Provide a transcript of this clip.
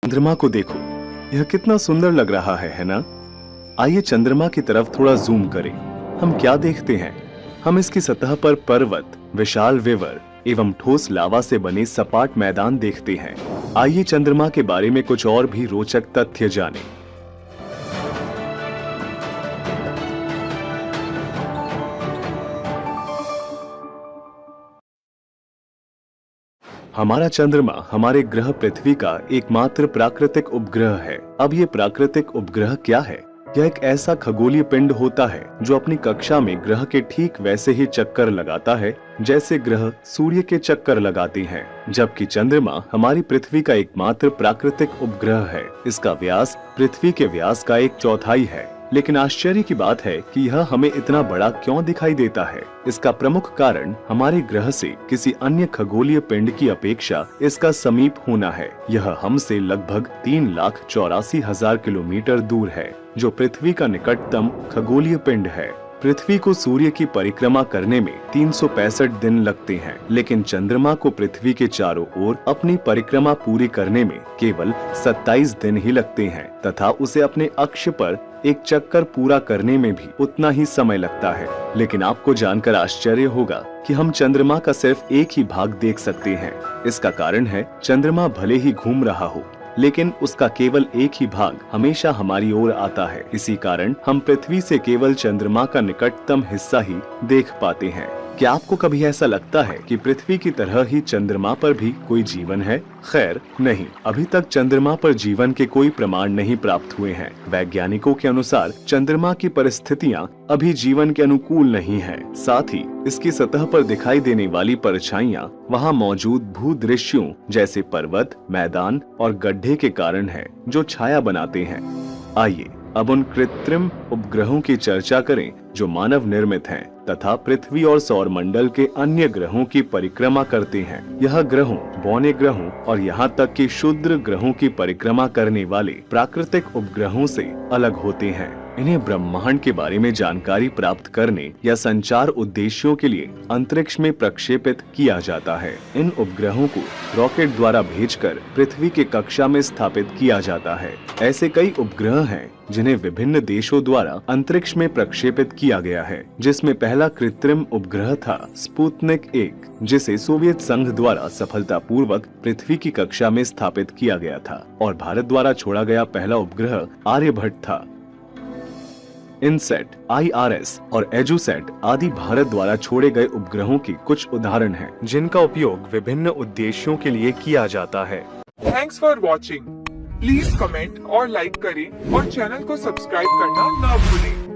चंद्रमा को देखो, यह कितना सुंदर लग रहा है ना? आइए चंद्रमा की तरफ थोड़ा जूम करें। हम क्या देखते हैं? हम इसकी सतह पर पर्वत, विशाल विवर एवं ठोस लावा से बने सपाट मैदान देखते हैं। आइए चंद्रमा के बारे में कुछ और भी रोचक तथ्य जानें। हमारा चंद्रमा हमारे ग्रह पृथ्वी का एकमात्र प्राकृतिक उपग्रह है। अब ये प्राकृतिक उपग्रह क्या है? यह एक ऐसा खगोलीय पिंड होता है जो अपनी कक्षा में ग्रह के ठीक वैसे ही चक्कर लगाता है जैसे ग्रह सूर्य के चक्कर लगाते हैं, जबकि चंद्रमा हमारी पृथ्वी का एकमात्र प्राकृतिक उपग्रह है। इसका व्यास पृथ्वी के व्यास का 1/4 है। लेकिन आश्चर्य की बात है कि यह हमें इतना बड़ा क्यों दिखाई देता है। इसका प्रमुख कारण हमारे ग्रह से किसी अन्य खगोलीय पिंड की अपेक्षा इसका समीप होना है। यह हमसे लगभग 3,84,000 किलोमीटर दूर है, जो पृथ्वी का निकटतम खगोलीय पिंड है। पृथ्वी को सूर्य की परिक्रमा करने में 365 दिन लगते हैं, लेकिन चंद्रमा को पृथ्वी के चारों ओर अपनी परिक्रमा पूरी करने में केवल 27 दिन ही लगते हैं तथा उसे अपने अक्ष पर एक चक्कर पूरा करने में भी उतना ही समय लगता है। लेकिन आपको जानकर आश्चर्य होगा कि हम चंद्रमा का सिर्फ एक ही भाग देख सकते हैं। इसका कारण है चंद्रमा भले ही घूम रहा हो, लेकिन उसका केवल एक ही भाग हमेशा हमारी ओर आता है। इसी कारण हम पृथ्वी से केवल चंद्रमा का निकटतम हिस्सा ही देख पाते हैं। क्या आपको कभी ऐसा लगता है कि पृथ्वी की तरह ही चंद्रमा पर भी कोई जीवन है? खैर नहीं, अभी तक चंद्रमा पर जीवन के कोई प्रमाण नहीं प्राप्त हुए हैं। वैज्ञानिकों के अनुसार चंद्रमा की परिस्थितियां अभी जीवन के अनुकूल नहीं है। साथ ही इसकी सतह पर दिखाई देने वाली परछाइयां वहां मौजूद भूदृश्यों जैसे पर्वत, मैदान और गड्ढे के कारण है, जो छाया बनाते हैं। आइए अब उन कृत्रिम उपग्रहों की चर्चा करें जो मानव निर्मित हैं तथा पृथ्वी और सौरमंडल के अन्य ग्रहों की परिक्रमा करते हैं। यह ग्रहों, बौने ग्रहों और यहाँ तक कि क्षुद्र ग्रहों की परिक्रमा करने वाले प्राकृतिक उपग्रहों से अलग होते हैं। इन्हें ब्रह्मांड के बारे में जानकारी प्राप्त करने या संचार उद्देश्यों के लिए अंतरिक्ष में प्रक्षेपित किया जाता है। इन उपग्रहों को रॉकेट द्वारा भेजकर पृथ्वी के कक्षा में स्थापित किया जाता है। ऐसे कई उपग्रह हैं जिन्हें विभिन्न देशों द्वारा अंतरिक्ष में प्रक्षेपित किया गया है, जिसमें पहला कृत्रिम उपग्रह था स्पुतनिक 1, जिसे सोवियत संघ द्वारा सफलतापूर्वक पृथ्वी की कक्षा में स्थापित किया गया था, और भारत द्वारा छोड़ा गया पहला उपग्रह आर्यभट्ट था। इनसेट, IRS और एजुसेट आदि भारत द्वारा छोड़े गए उपग्रहों की कुछ उदाहरण हैं, जिनका उपयोग विभिन्न उद्देश्यों के लिए किया जाता है। Thanks for watching. Please comment और लाइक करें और चैनल को सब्सक्राइब करना ना भूलें।